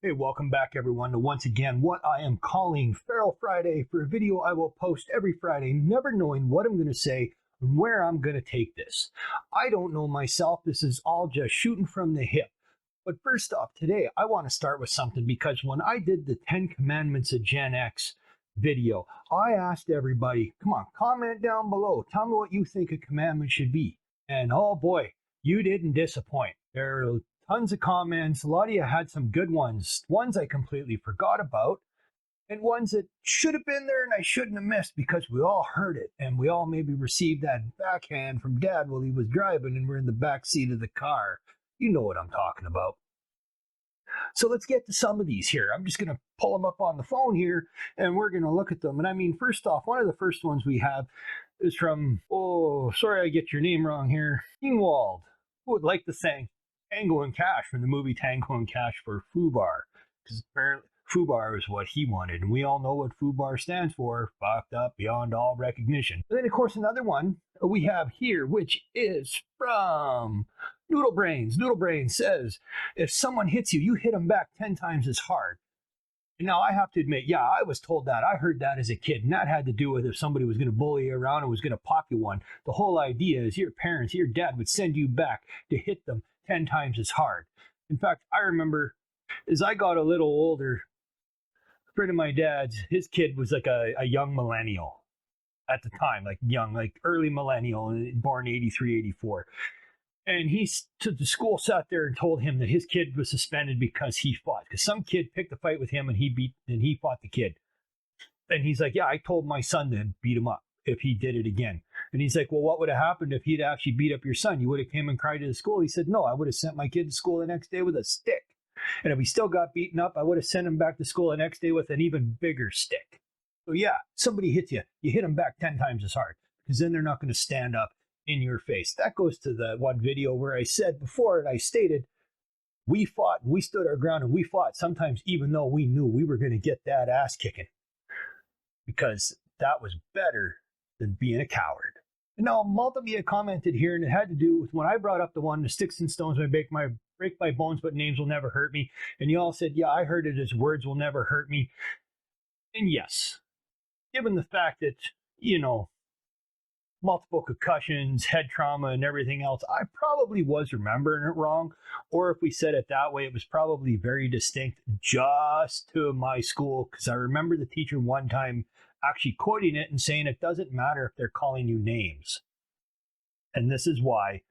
Hey, welcome back everyone to once again what I am calling Feral Friday for a video I will post every Friday, never knowing what I'm going to say and where I'm going to take this. I don't know myself, this is all just shooting from the hip. But first off, today I want to start with something because when I did the 10 Commandments of Gen X video, I asked everybody, come on, comment down below, tell me what you think a commandment should be. And oh boy, you didn't disappoint. There are tons of comments. A lot of you had some good ones I completely forgot about, and ones that should have been there and I shouldn't have missed because we all heard it and we all maybe received that backhand from dad while he was driving and we're in the back seat of the car. You know what I'm talking about. So let's get to some of these here. I'm just going to pull them up on the phone here and we're going to look at them. And I mean, first off, one of the first ones we have is from, oh, sorry I get your name wrong here, Ingwald, who would like to thank Tango and Cash from the movie Tango and Cash for FUBAR, because apparently FUBAR is what he wanted, and we all know what FUBAR stands for, fucked up beyond all recognition. And then, of course, another one we have here, which is from Noodle Brains. Noodle Brains says, if someone hits you, you hit them back 10 times as hard. And now I have to admit, yeah, I was told that. I heard that as a kid, and that had to do with if somebody was going to bully you around and was going to pop you one. The whole idea is your parents, your dad would send you back to hit them 10 times as hard. In fact, I remember as I got a little older, a friend of my dad's, his kid was like a young millennial at the time, like young, like early millennial, born 83, 84. And the school sat there and told him that his kid was suspended because he fought. Because some kid picked a fight with him and he fought the kid. And he's like, yeah, I told my son to beat him up if he did it again. And he's like, well, what would have happened if he'd actually beat up your son? You would have came and cried to the school. He said, no, I would have sent my kid to school the next day with a stick. And if he still got beaten up, I would have sent him back to school the next day with an even bigger stick. So yeah, somebody hits you, you hit them back 10 times as hard, because then they're not going to stand up in your face. That goes to the one video where I said before, and I stated, we fought, we stood our ground, and we fought sometimes even though we knew we were going to get that ass kicking, because that was better than being a coward. And now multiple commented here, and it had to do with when I brought up the one, the sticks and stones may break my bones, but names will never hurt me. And you all said, yeah, I heard it as words will never hurt me. And yes, given the fact that, you know, multiple concussions, head trauma, and everything else, I probably was remembering it wrong. Or if we said it that way, it was probably very distinct just to my school, because I remember the teacher one time actually quoting it and saying it doesn't matter if they're calling you names. And this is why.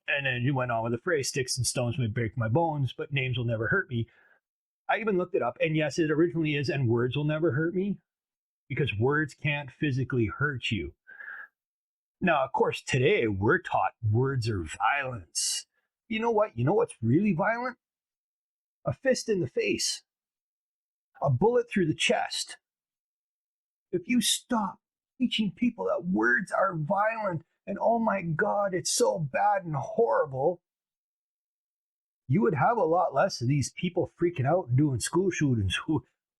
And then you went on with the phrase, sticks and stones may break my bones, but names will never hurt me. I even looked it up, and yes, it originally is, and words will never hurt me, because words can't physically hurt you. Now, of course, today we're taught words are violence. You know what? You know what's really violent? A fist in the face. A bullet through the chest. If you stop teaching people that words are violent and oh my God, it's so bad and horrible, you would have a lot less of these people freaking out and doing school shootings.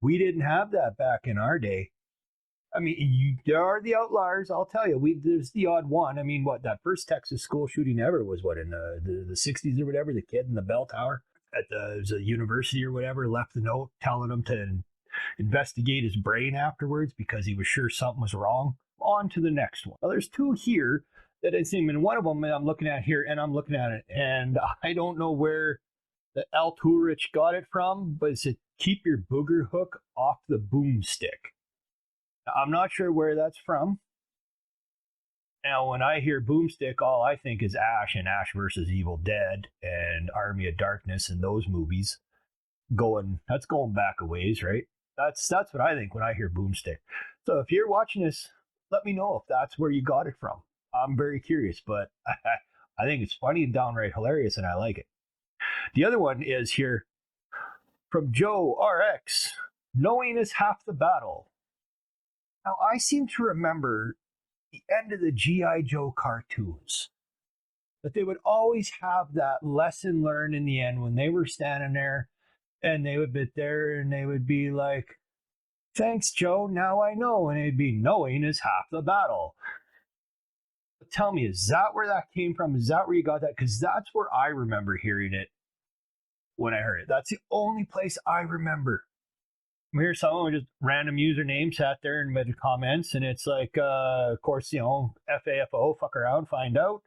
We didn't have that back in our day. I mean, there are the outliers, I'll tell you. There's the odd one. I mean, that first Texas school shooting ever was in the 60s or whatever, the kid in the bell tower at the university or whatever left a note telling him to investigate his brain afterwards because he was sure something was wrong. On to the next one. Well, there's two here that I think, and one of them I'm looking at here, and I'm looking at it, and I don't know where the Al Tourich got it from, but it said, keep your booger hook off the boomstick. I'm not sure where that's from. Now, when I hear boomstick, all I think is Ash and Ash versus Evil Dead and Army of Darkness and those movies. That's going back a ways, right? That's what I think when I hear boomstick. So if you're watching this, let me know if that's where you got it from. I'm very curious, but I think it's funny and downright hilarious, and I like it. The other one is here from Joe RX. Knowing is half the battle. Now, I seem to remember the end of the G.I. Joe cartoons, that they would always have that lesson learned in the end when they were standing there and they would be there and they would be like, thanks, Joe, now I know. And it'd be knowing is half the battle. But tell me, is that where that came from? Is that where you got that? Because that's where I remember hearing it when I heard it. That's the only place I remember. Here's someone with just random username sat there and made comments, and it's like, of course, FAFO, fuck around, find out.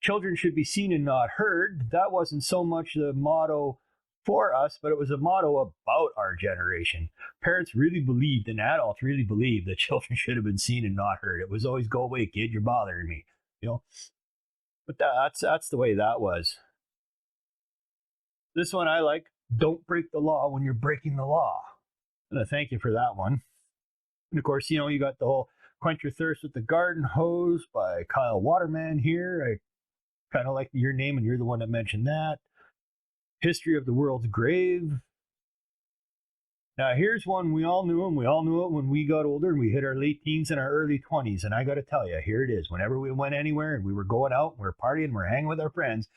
Children should be seen and not heard. That wasn't so much the motto for us, but it was a motto about our generation. Parents really believed, and adults really believed, that children should have been seen and not heard. It was always, go away, kid, you're bothering me. But that's the way that was. This one I like. Don't break the law when you're breaking the law. And I thank you for that one. And of course, you got the whole Quench Your Thirst with the Garden Hose by Kyle Waterman here. I kind of like your name, and you're the one that mentioned that. History of the World's Grave. Now, here's one we all knew, and we all knew it when we got older and we hit our late teens and our early 20s. And I got to tell you, here it is. Whenever we went anywhere and we were going out, we were partying, we were hanging with our friends,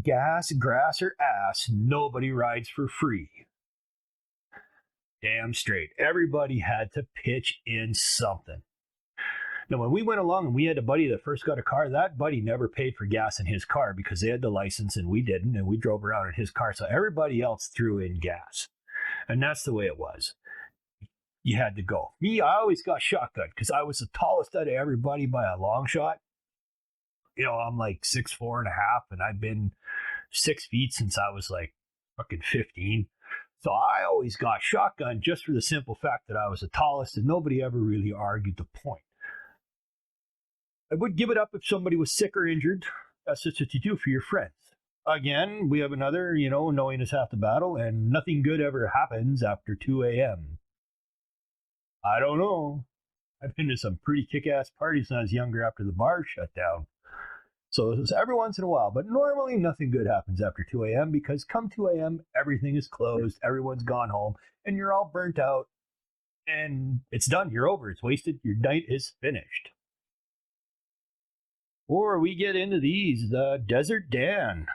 gas, grass, or ass, nobody rides for free. Damn straight. Everybody had to pitch in something. Now, when we went along and we had a buddy that first got a car, that buddy never paid for gas in his car because they had the license and we didn't, and we drove around in his car. So everybody else threw in gas. And that's the way it was. You had to go. Me, I always got shotgun because I was the tallest out of everybody by a long shot. I'm like 6'4.5", and I've been 6 feet since I was like fucking 15. So I always got shotgun just for the simple fact that I was the tallest, and nobody ever really argued the point. I would give it up if somebody was sick or injured. That's just what you do for your friends. Again, we have another, knowing is half the battle, and nothing good ever happens after 2 a.m. I don't know. I've been to some pretty kick-ass parties when I was younger after the bar shut down. So it was every once in a while, but normally nothing good happens after 2 a.m. because come 2 a.m., everything is closed, everyone's gone home, and you're all burnt out, and it's done. You're over. It's wasted. Your night is finished. Or we get into these, Desert Dan.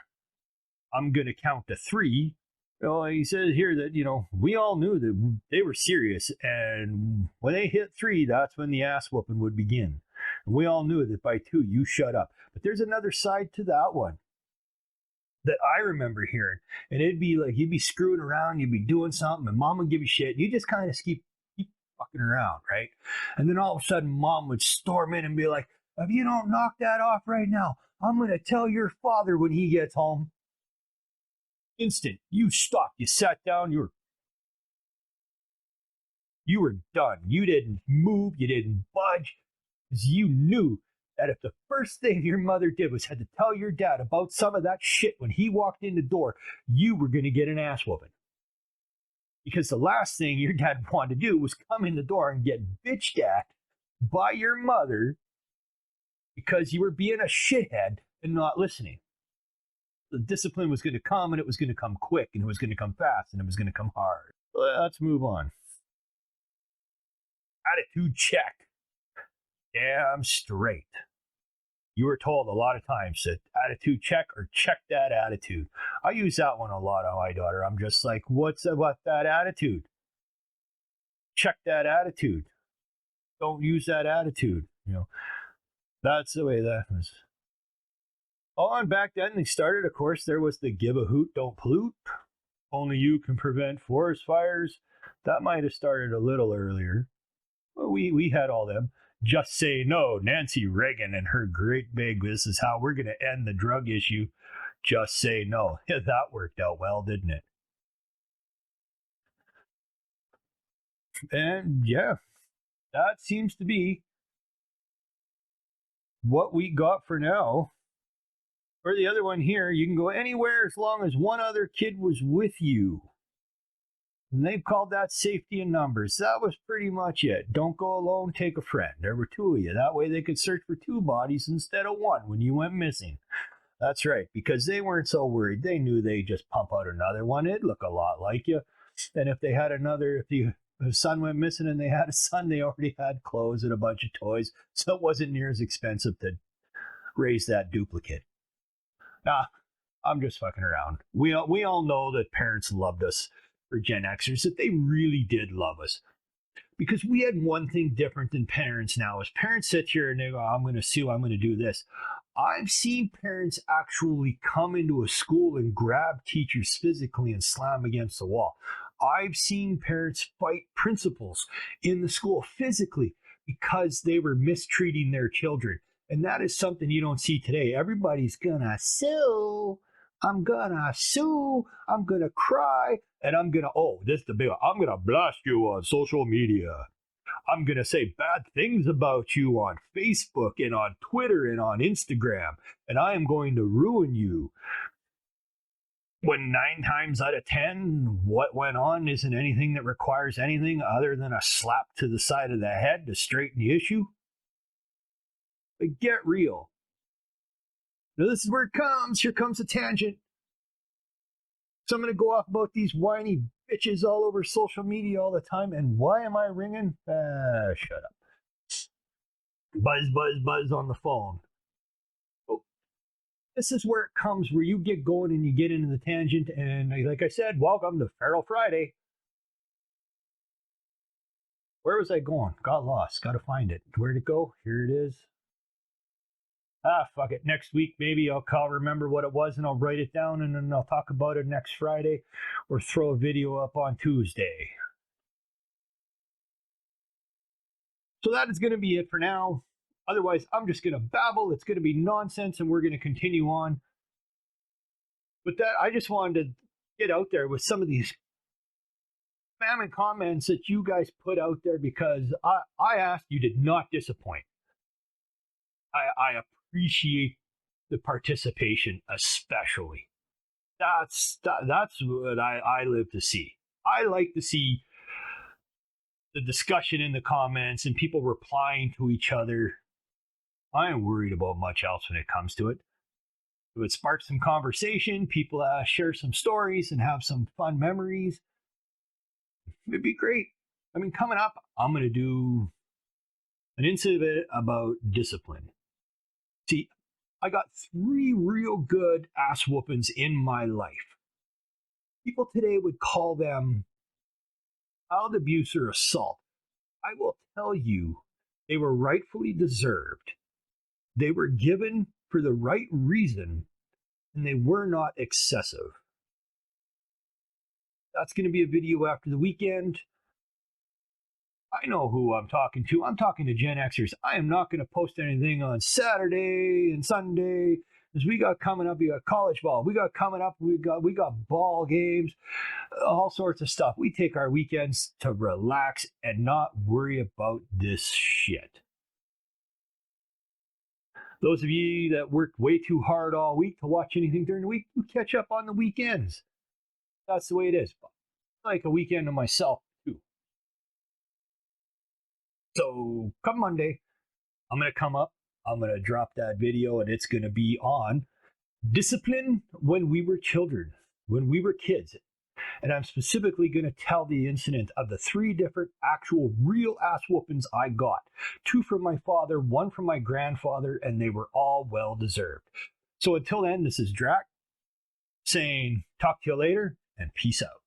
I'm going to count to 3. He says here that, we all knew that they were serious. And when they hit 3, that's when the ass whooping would begin. And we all knew that by 2, you shut up. But there's another side to that one that I remember hearing. And it'd be like, you'd be screwing around, you'd be doing something, and mom would give you shit. And you just kind of keep fucking around, right? And then all of a sudden, mom would storm in and be like, if you don't knock that off right now, I'm going to tell your father when he gets home. Instant. You stopped. You sat down. You were done. You didn't move. You didn't budge. Because you knew that if the first thing your mother did was had to tell your dad about some of that shit when he walked in the door, you were going to get an ass whooping. Because the last thing your dad wanted to do was come in the door and get bitched at by your mother because you were being a shithead and not listening. The discipline was going to come, and it was going to come quick, and it was going to come fast, and it was going to come hard. Let's move on. Attitude check. Damn straight. You were told a lot of times that attitude check or check that attitude. I use that one a lot on my daughter. I'm just like, what's about that attitude? Check that attitude. Don't use that attitude. That's the way that was. Oh, and back then they started, of course, there was the give a hoot, don't pollute. Only you can prevent forest fires. That might have started a little earlier. Well, we had all them. Just say no. Nancy Reagan and her great big, this is how we're going to end the drug issue. Just say no. Yeah, that worked out well, didn't it? And yeah, that seems to be what we got for now. Or the other one here, you can go anywhere as long as one other kid was with you. And they've called that safety in numbers. That was pretty much it. Don't go alone, take a friend. There were 2 of you. That way they could search for 2 bodies instead of 1 when you went missing. That's right, because they weren't so worried. They knew they'd just pump out another one. It'd look a lot like you. And if they had another, if the son went missing and they had a son, they already had clothes and a bunch of toys. So it wasn't near as expensive to raise that duplicate. Nah, I'm just fucking around. We all know that parents loved us for Gen Xers, that they really did love us. Because we had one thing different than parents now. As parents sit here and they go, I'm going to sue, I'm going to do this. I've seen parents actually come into a school and grab teachers physically and slam against the wall. I've seen parents fight principals in the school physically because they were mistreating their children. And that is something you don't see today. Everybody's gonna sue. I'm gonna sue. I'm gonna cry. And I'm gonna, oh, this is the big one. I'm gonna blast you on social media. I'm gonna say bad things about you on Facebook and on Twitter and on Instagram. And I am going to ruin you. When 9 times out of 10, what went on isn't anything that requires anything other than a slap to the side of the head to straighten the issue. But get real. Now, this is where it comes. Here comes a tangent. So I'm going to go off about these whiny bitches all over social media all the time. And why am I ringing? Shut up. Buzz, buzz, buzz on the phone. Oh, this is where it comes, where you get going and you get into the tangent. And like I said, welcome to Feral Friday. Where was I going? Got lost. Got to find it. Where'd it go? Here it is. Fuck it. Next week, maybe I'll remember what it was and I'll write it down and then I'll talk about it next Friday or throw a video up on Tuesday. So that is going to be it for now. Otherwise, I'm just going to babble. It's going to be nonsense and we're going to continue on. But that, I just wanted to get out there with some of these spam and comments that you guys put out there because I asked, you did not disappoint. I appreciate the participation, especially. That's what I live to see. I like to see the discussion in the comments and people replying to each other. I ain't worried about much else when it comes to it. It would spark some conversation, people share some stories and have some fun memories. It'd be great. I mean, coming up, I'm going to do an incident about discipline. See, I got 3 real good ass whoopings in my life. People today would call them child abuse or assault. I will tell you, they were rightfully deserved. They were given for the right reason, and they were not excessive. That's going to be a video after the weekend. I know who I'm talking to. I'm talking to Gen Xers. I am not going to post anything on Saturday and Sunday because we got coming up. We got college ball. We got coming up. We got ball games, all sorts of stuff. We take our weekends to relax and not worry about this shit. Those of you that worked way too hard all week to watch anything during the week, you catch up on the weekends. That's the way it is. Like a weekend to myself. So come Monday, I'm going to come up, I'm going to drop that video, and it's going to be on discipline when we were children, when we were kids. And I'm specifically going to tell the incident of the 3 different actual real ass whoopings I got. 2 from my father, 1 from my grandfather, and they were all well deserved. So until then, this is Drac saying talk to you later and peace out.